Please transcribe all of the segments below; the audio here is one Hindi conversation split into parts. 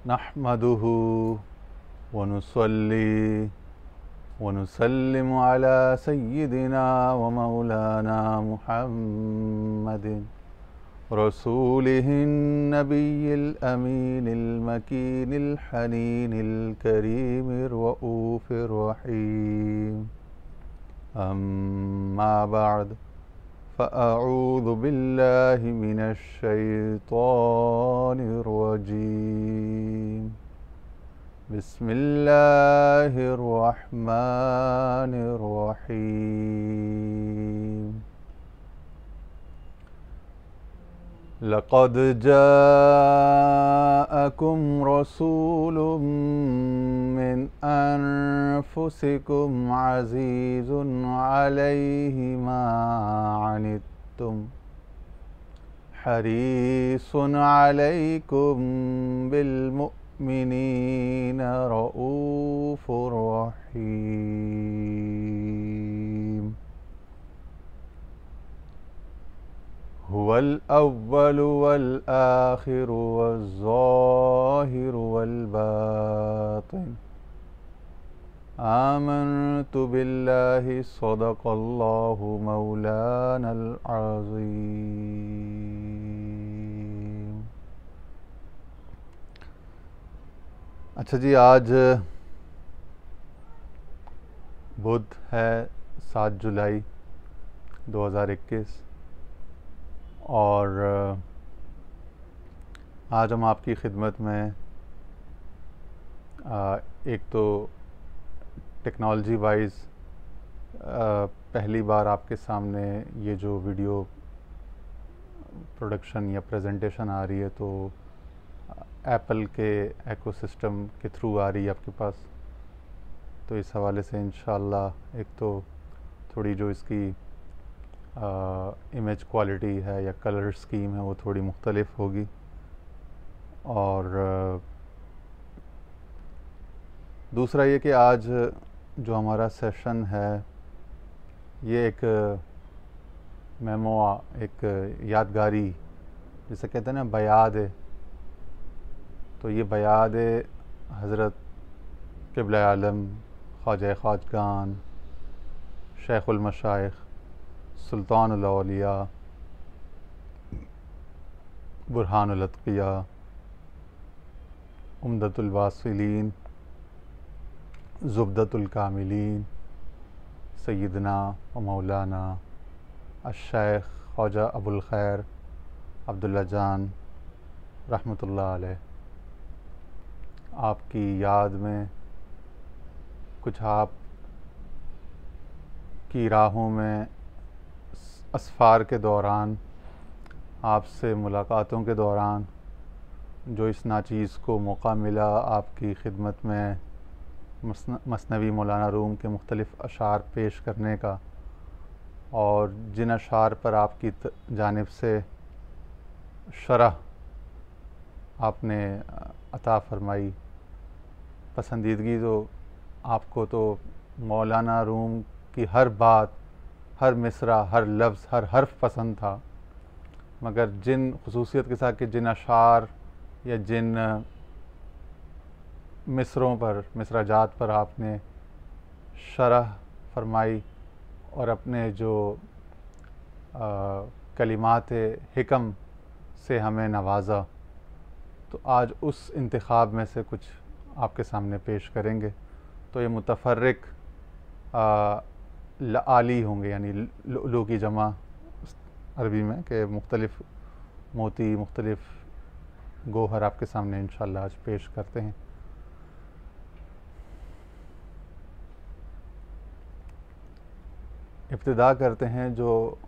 नहमदुहु व नुसल्ली व नुसल्लिमु अला सय्यिदिना व मौलाना मुहम्मदिन रसूलिहिन नबिय्यिल अमीनिल मकीनिल हनीनिल करीमिर रऊफिर रहीम। अम्मा बअद फ़अऊज़ु बिल्लाहि मिनश शैतानिर रजीम। बिस्मिल्लाहिर रहमानिर रहीम। लक़द जाअकुम रसूलुम मिन अनफुसिकुम अज़ीज़ुन अलैहि मा अनित्तुम हरीसुन अलैकुम बिल मुमिनीना रऊफ़ुर रहीम। हुवल अव्वलु वल आखिरु वज़्ज़ाहिरु वल बातिन। आमनतु बिल्लाहि सदक़ल्लाहु मौलानल अज़ीम। अच्छा जी, आज बुध है 7 जुलाई 2021 और आज हम आपकी खिदमत में एक तो टेक्नोलॉजी वाइज पहली बार आपके सामने ये जो वीडियो प्रोडक्शन या प्रेजेंटेशन आ रही है तो एप्पल के एकोसिस्टम के थ्रू आ रही है आपके पास। तो इस हवाले से इंशाल्लाह एक तो थोड़ी जो इसकी इमेज क्वालिटी है या कलर स्कीम है वो थोड़ी मुख्तलिफ होगी। और दूसरा ये कि आज जो हमारा सेशन है ये एक मेमोआ, एक यादगारी, जिसे कहते हैं ना बयाद है। तो ये बयाद हज़रत क़िबला आलम ख्वाजा ख्वाजगान शेखुल मशाइख सुल्तानुल औलिया बुरहानुल अत्क़िया उम्दतुल वासिलीन ज़ुब्दतुल कामिलीन सय्यदना व मौलाना अश-शेख ख्वाजा अबुल खैर अब्दुल्ला जान रहमतुल्लाह अलैह, आपकी याद में कुछ आप की राहों में असफ़ार के दौरान, आपसे मुलाकातों के दौरान जो इस नाचीज़ को मौका मिला आपकी खिदमत में मसनवी मौलाना रूम के मुख्तलिफ़ अशार पेश करने का, और जिन अशार पर आपकी जानिब से शरह आपने अता फ़रमाई, पसंदीदगी, तो आपको तो मौलाना रूम की हर बात, हर मिसरा, हर लफ्ज़, हर हर्फ पसंद था, मगर जिन खुसूसियत के साथ कि जिन अशार या जिन मिसरों पर, मिसराजात पर आपने शरह फरमाई और अपने जो कलिमात हिकम से हमें नवाजा, तो आज उस इंतखाब में से कुछ आपके सामने पेश करेंगे। तो ये मुतफ़र्रिक आली होंगे, यानी लुलू की जमा अरबी में के मुख्तलिफ़ मोती, मुख्तलिफ़ गोहर आपके सामने इंशाअल्लाह आज पेश करते हैं। इब्तिदा करते हैं जो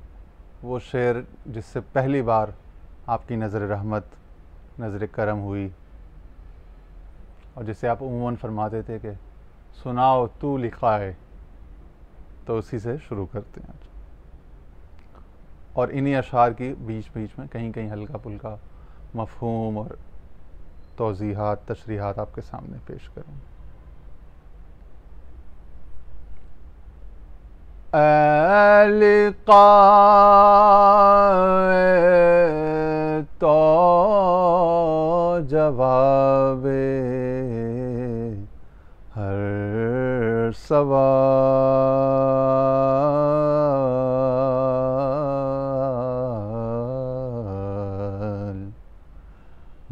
वो शेर जिससे पहली बार आपकी नज़र रहमत, नज़र करम हुई, और जिसे आप उमूमन फरमाते थे कि सुनाओ तू लिखा है। तो उसी से शुरू करते हैं आज, और इन्हीं अशार की बीच बीच में कहीं कहीं हल्का फुल्का मफ़हूम और तौज़ीहात, तशरीहात आपके सामने पेश करूँ। लिक़ाए तो जवाबे हर सवाल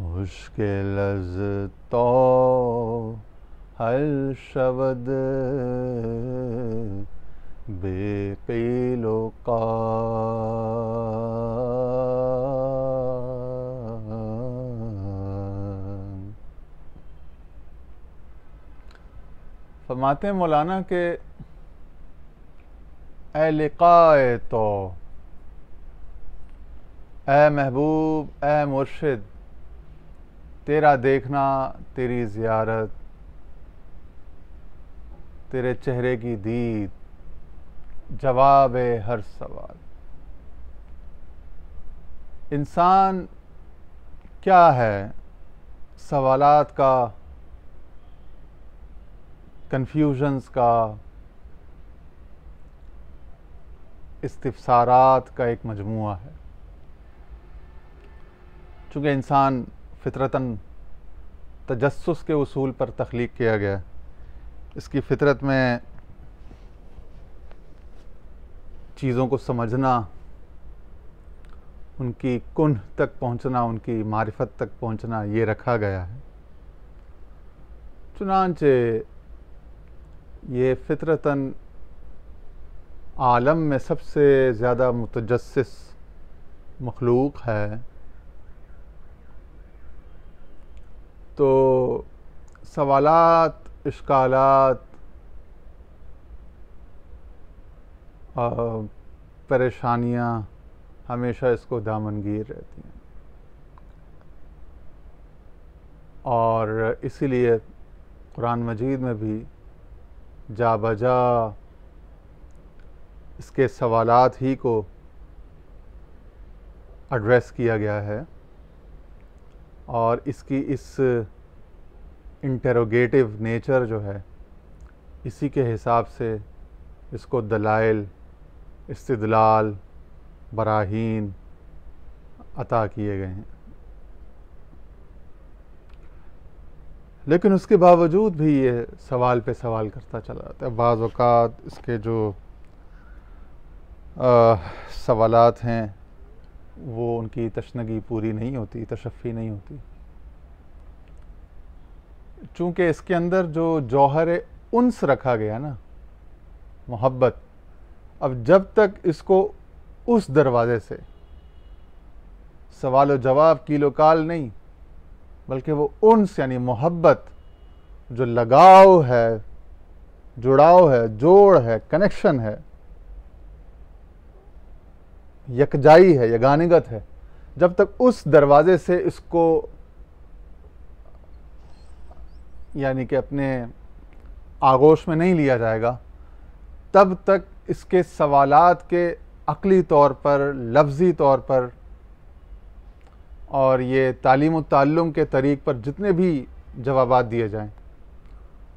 मुश्किल अज़ तो हल शवद बेक़ीलो क़ाल। फरमाते हैं मौलाना के ए लिक़ाए तो, ए महबूब, ए मुर्शिद, तेरा देखना, तेरी ज़ियारत, तेरे चेहरे की दीद जवाब है हर सवाल। इंसान क्या है, सवालात का, कन्फ्यूजन्स का, इस्तिफ़सारात का एक मजमुआ है। चूँकि इंसान फितरतन तजस्सुस के उसूल पर तख्लीक किया गया, इसकी फितरत में चीज़ों को समझना, उनकी कुन्ह तक पहुँचना, उनकी मारिफत तक पहुँचना ये रखा गया है। चुनांचे ये फितरतन आलम में सबसे ज़्यादा मुतजस्सिस मखलूक है, तो सवालात, इश्कालात, परेशानियाँ हमेशा इसको दामनगीर रहती हैं। और इसीलिए कुरान मजीद में भी जा बजा इसके सवालात ही को एड्रेस किया गया है और इसकी इस इंटेरोगेटिव नेचर जो है, इसी के हिसाब से इसको दलाइल, इस्तिदलाल, बराहीन अता किए गए हैं। लेकिन उसके बावजूद भी ये सवाल पे सवाल करता चला जाता है। बाज़ औक़ात इसके जो सवालात हैं वो उनकी तशनगी पूरी नहीं होती, तशफ़ी नहीं होती, चूँकि इसके अंदर जो जौहर उन्स रखा गया ना, मोहब्बत, अब जब तक इसको उस दरवाज़े से सवाल व जवाब कीलो काल नहीं, बल्कि वो उन्स यानी मोहब्बत, जो लगाव है, जुड़ाव है, जोड़ है, कनेक्शन है, यकजाई है, यगानिगत है, जब तक उस दरवाज़े से इसको यानी कि अपने आगोश में नहीं लिया जाएगा, तब तक इसके सवालात के अक़ली तौर पर, लफ्ज़ी तौर पर और ये तालीम व ताल्लुम के तरीक़ पर जितने भी जवाबात दिए जाएं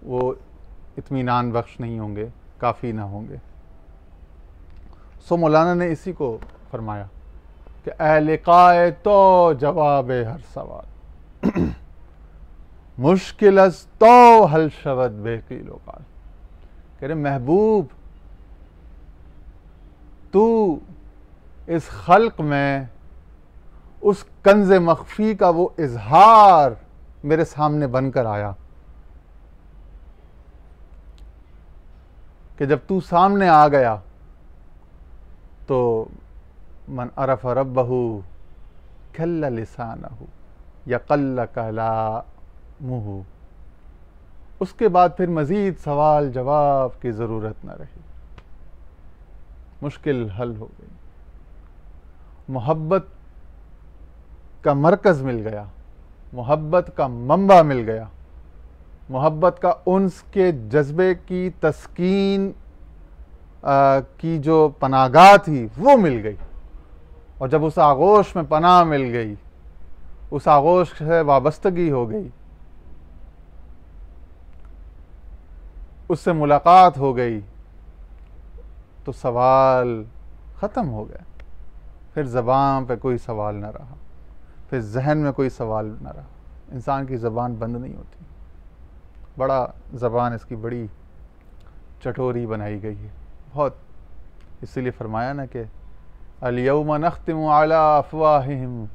वो इत्मीनान बख्श नहीं होंगे, काफ़ी ना होंगे। सो मौलाना ने इसी को फरमाया कि ए लिक़ाए तो जवाब हर सवाल मुश्किल अज़ तो हल शवद बेक़ीलो क़ाल। कह रहे महबूब, तू इस खल्क़ में उस कंज़ मख्फ़ी का वो इज़हार मेरे सामने बनकर आया कि जब तू सामने आ गया तो मन अरफ़ रब्बहू खल्ला लिसानहू या क़ल्ल कलामुहू, उसके बाद फिर मज़ीद सवाल जवाब की ज़रूरत न रही, मुश्किल हल हो गई। मोहब्बत का मरकज़ मिल गया, मोहब्बत का मंबा मिल गया, मोहब्बत का उन्स के जज्बे की तस्कीन की जो पनागाह थी वो मिल गई। और जब उस आगोश में पनाह मिल गई, उस आगोश से वाबस्तगी हो गई, उससे मुलाकात हो गई, तो सवाल ख़त्म हो गया। फिर ज़बान पे कोई सवाल न रहा, फिर जहन में कोई सवाल न रहा। इंसान की ज़बान बंद नहीं होती। बड़ा ज़बान इसकी बड़ी चटोरी बनाई गई है बहुत। इसीलिए फरमाया ना कि अल-यौम नख्तिमु अला अफ़वाहिहिम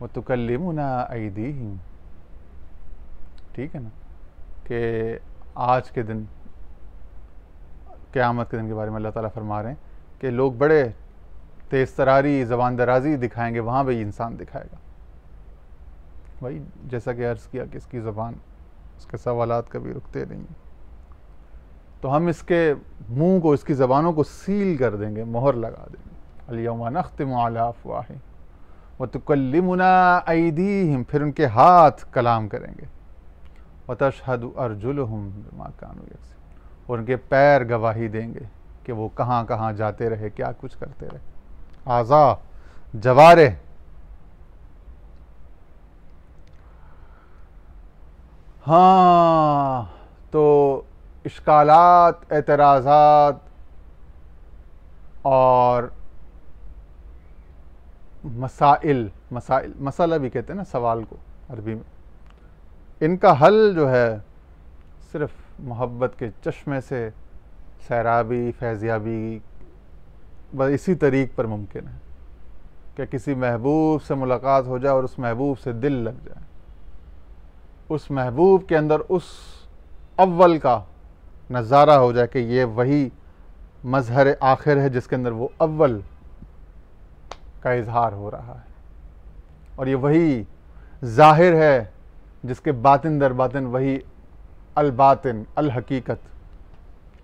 व तुकल्लिमुना अयदीहिम। ठीक है ना, कि आज के दिन, क़यामत के दिन के बारे में अल्लाह ताला फरमा रहे हैं कि लोग बड़े तेज़ तरारी ज़बान दराजी दिखाएंगे, वहाँ भी इंसान दिखाएगा। भाई जैसा कि अर्ज़ किया कि इसकी ज़बान, इसके सवालात कभी रुकते नहीं, तो हम इसके मुंह को, इसकी ज़बानों को सील कर देंगे, मोहर लगा देंगे। अल-यौम नख्तिमु अला अफ़वाहिहिम व तुकल्लिमुना अयदीहिम, फिर उनके हाथ कलाम करेंगे। व तशहदु अर्जुलुहुम बिमा कानू यक्सिबून, और उनके पैर गवाही देंगे कि वो कहाँ कहाँ जाते रहे, क्या कुछ करते रहे। आज़ा, जवारे, हाँ, तो इश्कालात, एतराज़ात और मसाइल, मसाला भी कहते हैं ना सवाल को अरबी में, इनका हल जो है सिर्फ मोहब्बत के चश्मे से, सैराबी, फैज़याबी, बस इसी तरीक़ पर मुमकिन है कि किसी महबूब से मुलाकात हो जाए और उस महबूब से दिल लग जाए, उस महबूब के अंदर उस अव्वल का नज़ारा हो जाए कि ये वही मज़हर आखिर है जिसके अंदर वो अव्वल का इजहार हो रहा है, और ये वही ज़ाहिर है जिसके बातिन दर बातिन वही अल बातिन, अल हकीकत,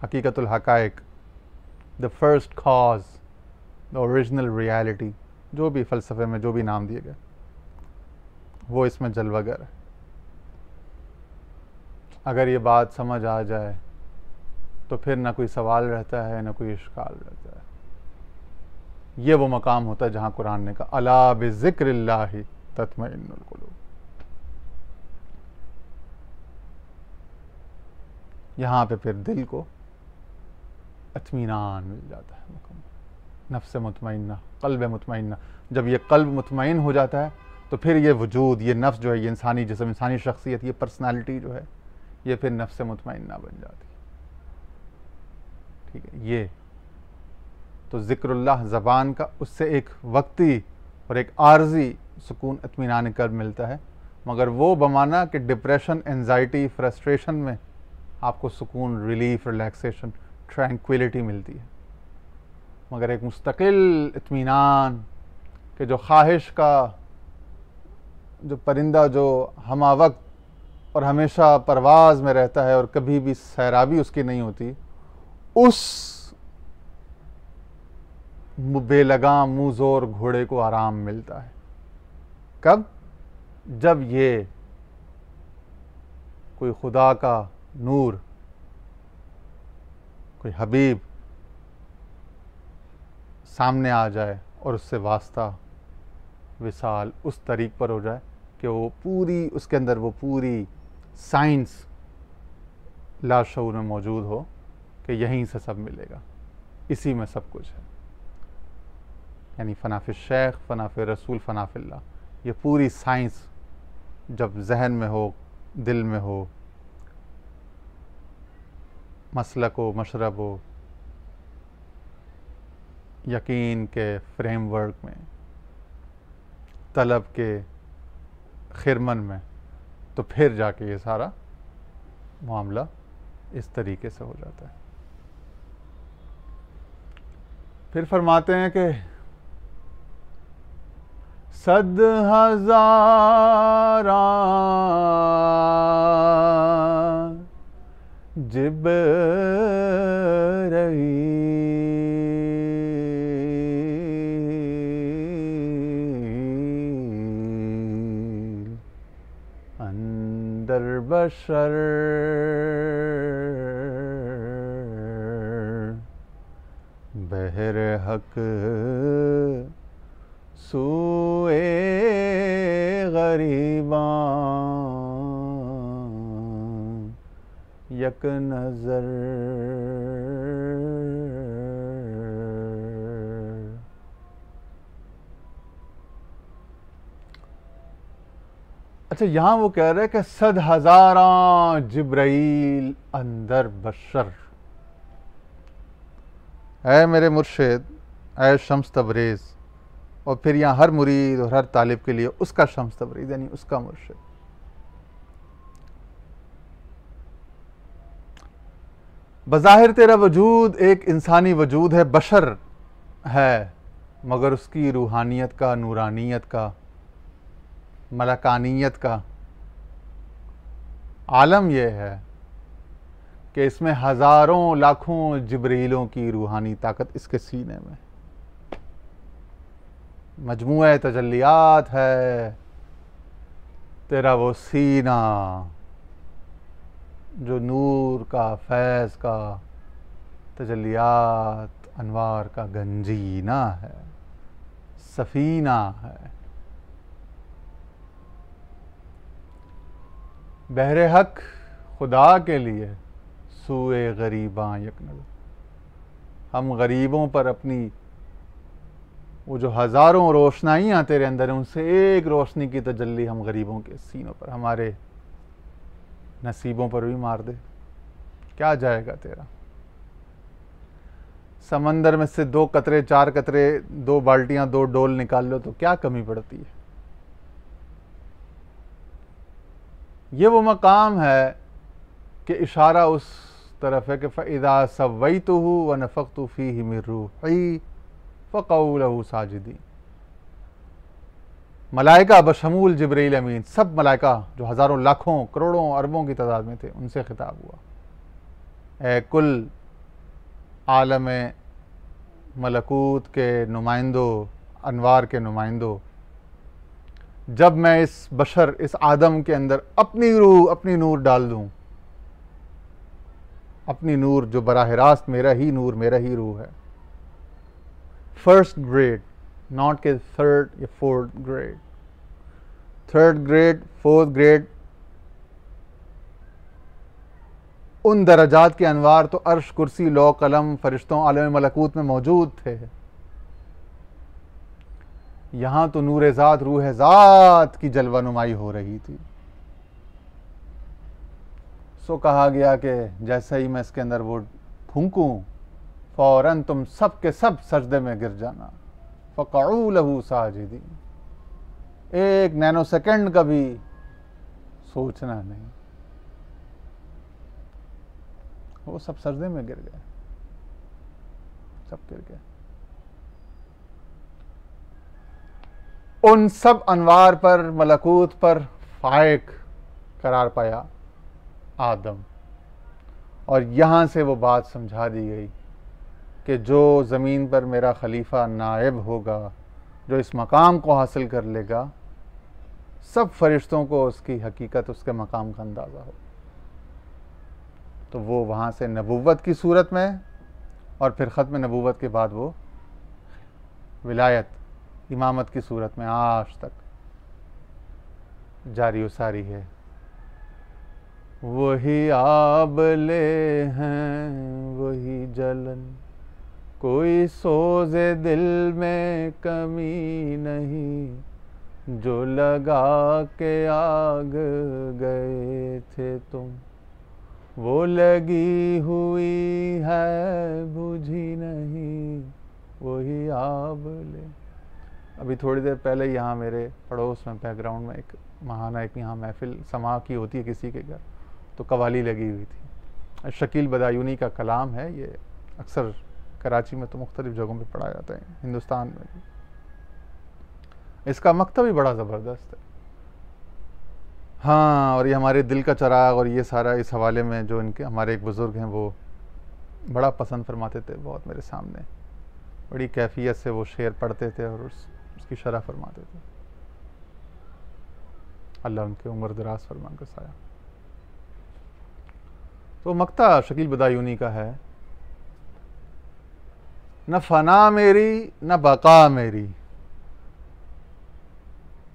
हकीकतुल हकाइक, the first cause, the original reality, जो भी फ़लसफ़े में जो भी नाम दिए गए, वो इसमें जलवागर है। अगर ये बात समझ आ जाए तो फिर ना कोई सवाल रहता है, ना कोई इश्काल रहता है। ये वो मकाम होता है जहाँ कुरान ने कहा अला बिज़िक्रिल्लाहि तत्मइन्नुल कुलूब। यहाँ पे फिर दिल को इत्मीनान मिल जाता है, मुकम्मल नफ्स मुतमइन्ना, क़ल्ब मुतमइन्ना। जब ये क़ल्ब मुतमइन हो जाता है तो फिर ये वजूद, ये नफ्स जो है, ये इंसानी जिस्म, इंसानी शख्सियत, ये पर्सनालिटी जो है, ये फिर नफ्स मुतमइन्ना बन जाती है। ठीक है, ये तो ज़िक्रुल्लाह ज़बान का, उससे एक वक्ती और एक आर्जी सुकून, इत्मीनान क़ल्ब मिलता है, मगर वो बमाना कि डिप्रेशन, एंजाइटी, फ्रस्ट्रेशन में आपको सुकून, रिलीफ, रिलैक्सेशन, ट्रैंक्विलिटी मिलती है। मगर एक मुस्तकिल इत्मीनान कि जो ख्वाहिश का जो परिंदा जो हमा वक्त और हमेशा परवाज़ में रहता है और कभी भी सैराबी उसकी नहीं होती, उस बेलगाम मुँहज़ोर घोड़े को आराम मिलता है। कब? जब ये कोई खुदा का नूर, कोई हबीब सामने आ जाए और उससे वास्ता, विसाल उस तरीक़ पर हो जाए कि वो पूरी, उसके अंदर वो पूरी साइंस लाशऊर में मौजूद हो कि यहीं से सब मिलेगा, इसी में सब कुछ है। यानी फ़नाफ़िल शेख, फ़नाफ़िल रसूल, फ़नाफ़िल्लाह, ये पूरी साइंस जब जहन में हो, दिल में हो, मसलक हो, मशरब हो, यकीन के फ्रेमवर्क में, तलब के खिरमन में, तो फिर जाके ये सारा मामला इस तरीके से हो जाता है। फिर फरमाते हैं कि सद हज़ारा जिब्राईल अंदर बशर बहर हक सूए गरीबां यक नज़र। अच्छा, यहाँ वो कह रहे हैं कि 100,000 जिब्राइल अंदर बशर। ऐ मेरे मुर्शिद, ऐ शम्स तबरेज़। और फिर यहाँ हर मुरीद और हर तालिब के लिए उसका शम्स तबरेज़, यानी उसका मुर्शिद। बज़ाहिर तेरा वजूद एक इंसानी वजूद है, बशर है, मगर उसकी रूहानियत का, नूरानियत का, मलकानियत का आलम यह है कि इसमें हज़ारों लाखों जिब्रीलों की रूहानी ताकत इसके सीने में, मजमूए तजल्लियात है तेरा वो सीना जो नूर का, फैज़ का, तजल्लियात अनवार का गंजीना है, सफ़ीना है। बहरे हक खुदा के लिए सूए गरीबां यक नज़र। हम गरीबों पर अपनी वो जो हज़ारों रोशनाइयाँ तेरे अंदर हैं, उनसे एक रोशनी की तजल्ली हम गरीबों के सीनों पर, हमारे नसीबों पर भी मार दे, क्या जाएगा तेरा। समंदर में से 2 कतरे, 4 कतरे, 2 बाल्टियां, 2 डोल निकाल लो तो क्या कमी पड़ती है। ये वो मकाम है कि इशारा उस तरफ है कि फ़इज़ा सव्वैतुहु व नफ़ख्तु फ़ीहि मिन रूही फ़क़ऊ लहू साजिदीन। मलाइका बशमूल जिब्रील अमीन, सब मलाइका जो हज़ारों, लाखों, करोड़ों, अरबों की तादाद में थे, उनसे खिताब हुआ। ए कुल आलम मलकूत के नुमाइंदों, अनवार के नुमाइंदों, जब मैं इस बशर, इस आदम के अंदर अपनी रूह, अपनी नूर डाल दूं, अपनी नूर जो बराह रास्त मेरा ही नूर, मेरा ही रूह है। फर्स्ट ग्रेड, नॉट के थर्ड या fourth grade, third grade, fourth grade, उन दरजात के अनवार तो अर्श, कुर्सी, लौ, कलम, फरिश्तों, आलम मलकूत में मौजूद थे। यहां तो नूर ज़ात, रूह ज़ात की जलवा नुमाई हो रही थी। सो कहा गया कि जैसे ही मैं इसके अंदर वो फूंकूं, फौरन तुम सब के सब सजदे में गिर जाना। फ़क़ऊ लहू साजिदीन, एक नैनो सेकंड का भी सोचना नहीं, वो सब सजदे में गिर गए, सब गिर गए। उन सब अनवार पर, मलकूत पर फाइक करार पाया आदम। और यहाँ से वो बात समझा दी गई कि जो ज़मीन पर मेरा खलीफा नायब होगा, जो इस मकाम को हासिल कर लेगा, सब फरिश्तों को उसकी हकीकत, उसके मकाम का अंदाज़ा हो। तो वो वहाँ से नबूवत की सूरत में, और फिर ख़त्म नबूवत के बाद वो विलायत, इमामत की सूरत में आज तक जारी व सारी है। वही आबले हैं, वही जलन, कोई सोज़े दिल में कमी नहीं, जो लगा के आग गए थे तुम, वो लगी हुई है बुझी नहीं, वही आबले। अभी थोड़ी देर पहले यहाँ मेरे पड़ोस में बैकग्राउंड में एक महाना, एक यहाँ महफिल समा की होती है किसी के घर, तो कवाली लगी हुई थी। शकील बदायूनी का कलाम है ये, अक्सर कराची में तो मुख्तलिफ जगहों पे पढ़ा जाता है, हिंदुस्तान में भी। इसका मकतब भी बड़ा ज़बरदस्त है। हाँ, और ये हमारे दिल का चिराग और ये सारा इस हवाले में जो इनके हमारे एक बुज़ुर्ग हैं वो बड़ा पसंद फरमाते थे, बहुत मेरे सामने बड़ी कैफियत से वो शेर पढ़ते थे और उसकी शरह फरमाते थे। अल्लाह उनके उम्र दराज फरमान का साया। तो मक्ता शकील बदायूनी का है, न फना मेरी न बका मेरी,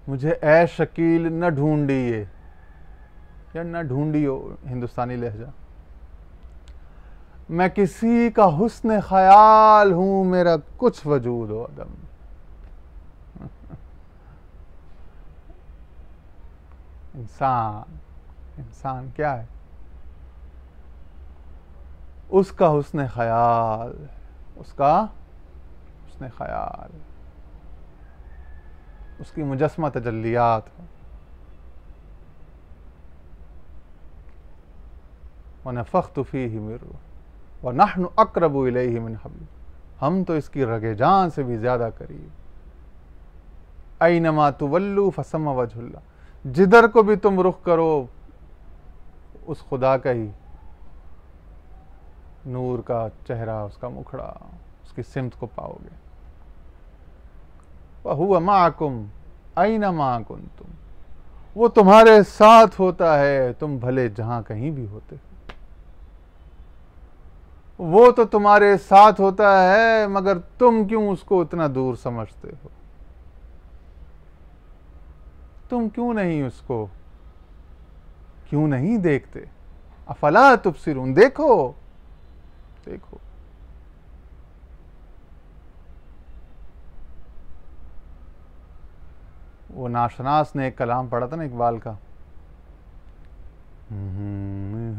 मुझे ए शकील न ढूंढिए, या न ढूंढियो हिंदुस्तानी लहजा, मैं किसी का हुस्न ख्याल हूं, मेरा कुछ वजूद हो अदम। इंसान क्या है? उसका हुस्न ख्याल, उसका हुस्न ख्याल, उसकी मुजस्मा तजल्लियात हो। व नफ़ख्तु फ़ीहि मिन रूह व नहनु अक़रबु इलैहि मिन हब्ल, हम तो इसकी रगे जान से भी ज्यादा करीब। ऐनमा तुवल्लु फसम्मा वजहुल्लाह, जिधर को भी तुम रुख करो उस खुदा का ही नूर का चेहरा, उसका मुखड़ा, उसकी सिमत को पाओगे। व हुवा माअकुम ऐनमा कुंतुम, वो तुम्हारे साथ होता है, तुम भले जहां कहीं भी होते हो। वो तो तुम्हारे साथ होता है, मगर तुम क्यों उसको उतना दूर समझते हो? तुम क्यों नहीं उसको क्यों नहीं देखते? अफला तुबसिरून, देखो देखो। वो नाशनास ने एक कलाम पढ़ा था ना इकबाल का,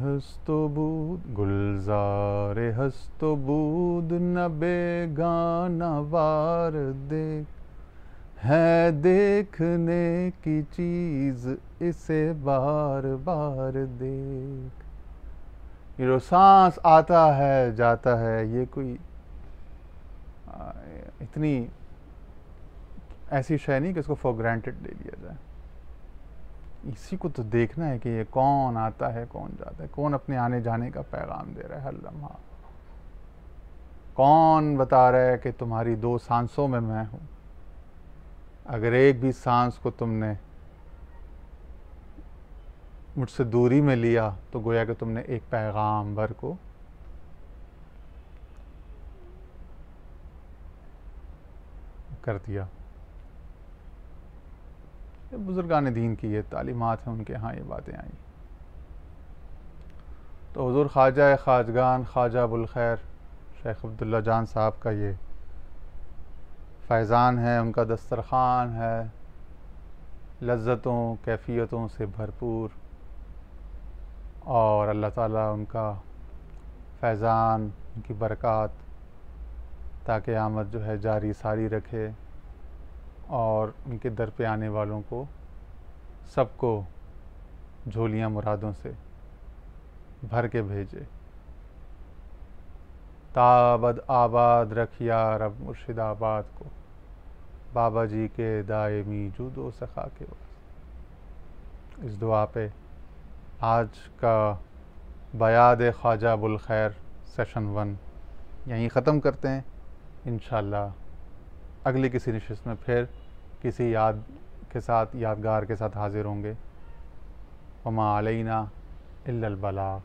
हस्तो बूद गुलजारे हस्तो बूद न बेगाना वार देख, है देखने की चीज इसे बार बार देख। ये जो सांस आता है जाता है, ये कोई इतनी ऐसी शय नहीं कि इसको फॉर ग्रांटेड ले लिया जाए। इसी को तो देखना है कि ये कौन आता है, कौन जाता है, कौन अपने आने जाने का पैगाम दे रहा है हर लम्हा, कौन बता रहा है कि तुम्हारी 2 सांसों में मैं हूं। अगर एक भी सांस को तुमने मुझसे दूरी में लिया तो गोया कि तुमने एक पैगाम्बर को कर दिया। ये बुजुर्गान दीन की ये तालीमात हैं, उनके यहाँ ये बातें आई। तो हुज़ूर ख्वाजा ख्वाजगान ख्वाजा अबुल खैर शेख अब्दुल्ला जान साहब का ये फैज़ान है, उनका दस्तरख़ान है लज्जतों कैफ़ियतों से भरपूर, और अल्लाह ताला उनका फैज़ान, उनकी बरक़ात ताकि आमद जो है जारी सारी रखे, और उनके दर पे आने वालों को सबको झोलियाँ मुरादों से भर के भेजे। ताबद आबाद रखिया रब मुर्शिदाबाद को, बाबा जी के दायमी जूदो सखा के वास्ते। इस दुआ पे आज का बयाद ख्वाजा अबुल खैर सेशन 1 यहीं ख़त्म करते हैं। इंशाअल्लाह अगली किसी नशिस्त में फिर किसी याद के साथ, यादगार के साथ हाजिर होंगे। वमा अलैना इल्लल बलाग।